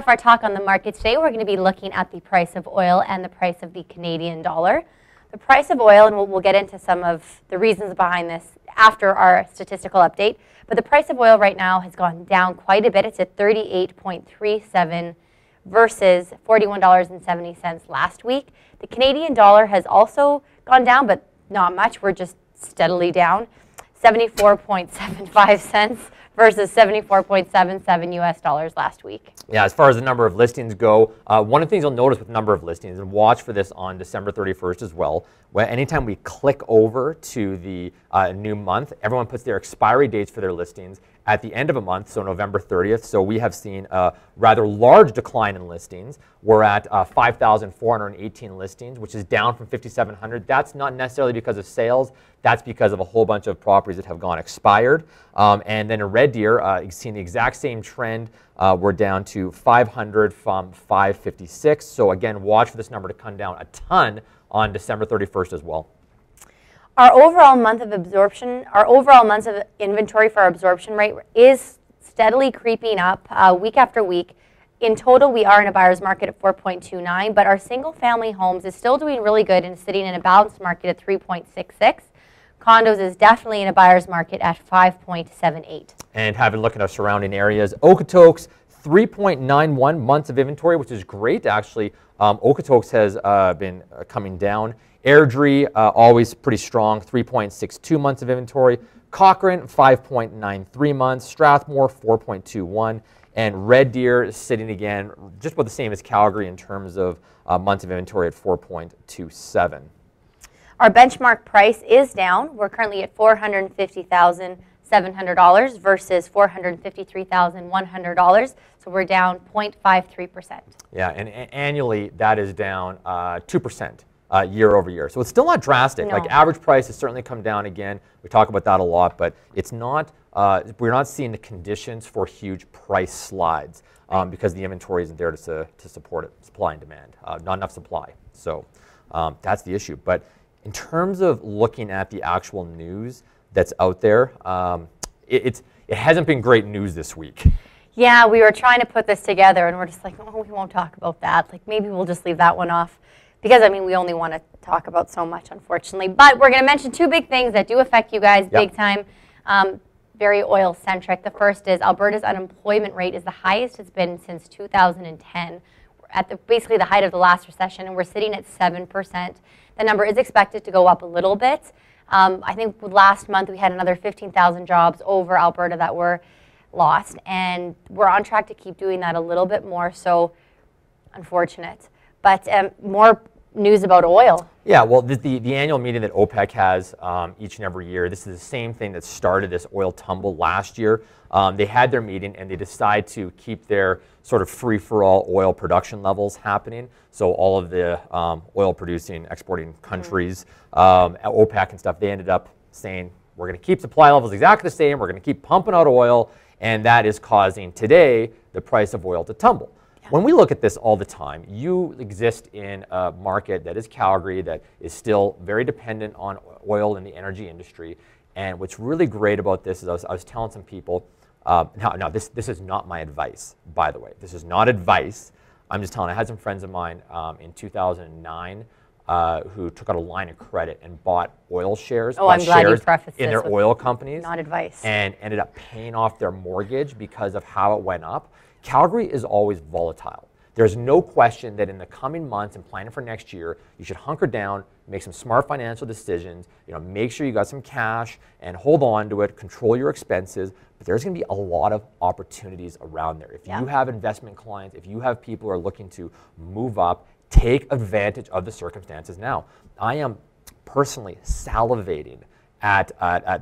off our talk on the market today, we're going to be looking at the price of oil and the price of the Canadian dollar. The price of oil, and we'll get into some of the reasons behind this after our statistical update, but the price of oil right now has gone down quite a bit. It's at $38.37 versus $41.70 last week. The Canadian dollar has also gone down, but not much. We're just steadily down. 74.75 cents versus 74.77 US dollars last week. Yeah, as far as the number of listings go, one of the things you'll notice with number of listings, and watch for this on December 31st as well, when anytime we click over to the new month, everyone puts their expiry dates for their listings at the end of a month, so November 30th. So we have seen a rather large decline in listings. We're at 5,418 listings, which is down from 5,700. That's not necessarily because of sales. That's because of a whole bunch of properties that have gone expired. And then in Red Deer, you've seen the exact same trend. We're down to 500 from 556. So again, watch for this number to come down a ton on December 31st as well. Our overall month of absorption, our overall months of inventory for our absorption rate is steadily creeping up week after week. In total, we are in a buyer's market at 4.29, but our single family homes is still doing really good and sitting in a balanced market at 3.66. Condos is definitely in a buyer's market at 5.78. And having a look at our surrounding areas, Okotoks, 3.91 months of inventory, which is great actually. Okotoks has been coming down. Airdrie, always pretty strong, 3.62 months of inventory. Cochrane, 5.93 months. Strathmore, 4.21. And Red Deer is sitting again just about the same as Calgary in terms of months of inventory at 4.27. Our benchmark price is down. We're currently at $450,700 versus $453,100. So we're down 0.53%. Yeah, and annually that is down 2%. Year over year. So it's still not drastic. No. Like average price has certainly come down again. We talk about that a lot, but it's not, we're not seeing the conditions for huge price slides because the inventory isn't there to support it, supply and demand, not enough supply. So that's the issue. But in terms of looking at the actual news that's out there, it hasn't been great news this week. Yeah, we were trying to put this together and we're just like, oh, we won't talk about that. Like maybe we'll just leave that one off. Because, I mean, we only want to talk about so much, unfortunately. But we're going to mention two big things that do affect you guys big time, very oil-centric. The first is Alberta's unemployment rate is the highest it's been since 2010. We're at basically the height of the last recession, and we're sitting at 7%. The number is expected to go up a little bit. I think last month we had another 15,000 jobs over Alberta that were lost, and we're on track to keep doing that a little bit more, so unfortunate. But more news about oil. Yeah, well, the annual meeting that OPEC has each and every year, this is the same thing that started this oil tumble last year. They had their meeting and they decided to keep their sort of free-for-all oil production levels happening. So all of the oil-producing, exporting countries, OPEC and stuff, they ended up saying, we're going to keep supply levels exactly the same, we're going to keep pumping out oil, and that is causing today the price of oil to tumble. When we look at this all the time, you exist in a market that is Calgary that is still very dependent on oil in the energy industry. And what's really great about this is I was telling some people, this is not my advice, by the way. This is not advice. I'm just telling, I had some friends of mine in 2009 who took out a line of credit and bought oil shares, I'm glad you prefaced in their oil companies. Not advice. And ended up paying off their mortgage because of how it went up. Calgary is always volatile. There's no question that in the coming months and planning for next year, you should hunker down, make some smart financial decisions, make sure you got some cash and hold on to it, control your expenses, but there's gonna be a lot of opportunities around there. If you have investment clients, if you have people who are looking to move up, take advantage of the circumstances now. I am personally salivating at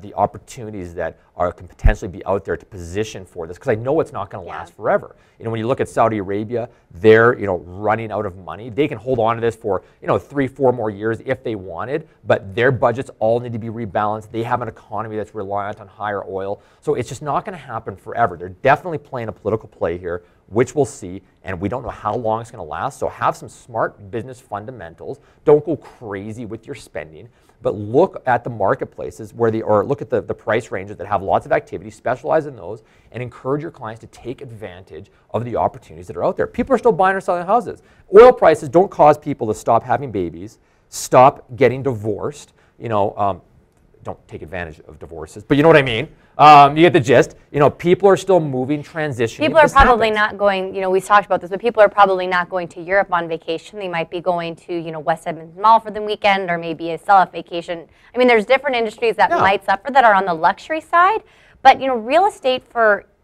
the opportunities that can potentially be out there to position for this, because I know it's not going to last forever. When you look at Saudi Arabia, they're running out of money. They can hold on to this for 3-4 more years if they wanted, but their budgets all need to be rebalanced. They have an economy that's reliant on higher oil, so it's just not going to happen forever. They're definitely playing a political play here. which we'll see, and we don't know how long it's going to last. So have some smart business fundamentals. Don't go crazy with your spending, but look at the marketplaces where or look at the price ranges that have lots of activity, specialize in those, and encourage your clients to take advantage of the opportunities that are out there. People are still buying or selling houses. Oil prices don't cause people to stop having babies, stop getting divorced. Don't take advantage of divorces, but you know what I mean. You get the gist. People are still moving, transitioning. People are probably not going, we talked about this, but people are probably not going to Europe on vacation. They might be going to, West Edmonton Mall for the weekend, or maybe a sell-off vacation. I mean, there's different industries that might suffer that are on the luxury side, but, real estate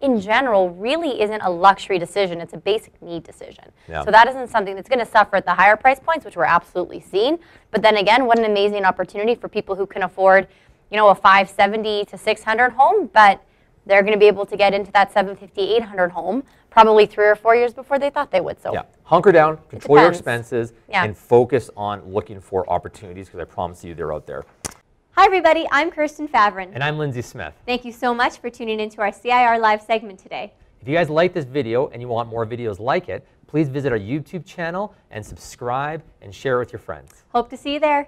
in general really isn't a luxury decision. It's a basic need decision. Yeah. So that isn't something that's going to suffer at the higher price points, which we're absolutely seeing. But then again, what an amazing opportunity for people who can afford a 570 to 600 home, but they're going to be able to get into that 750, 800 home probably 3 or 4 years before they thought they would. So yeah, hunker down, control your expenses, and focus on looking for opportunities, because I promise you they're out there. Hi everybody, I'm Kirsten Favren. And I'm Lindsay Smith. Thank you so much for tuning into our CIR Live segment today. If you guys like this video and you want more videos like it, please visit our YouTube channel and subscribe and share with your friends. Hope to see you there.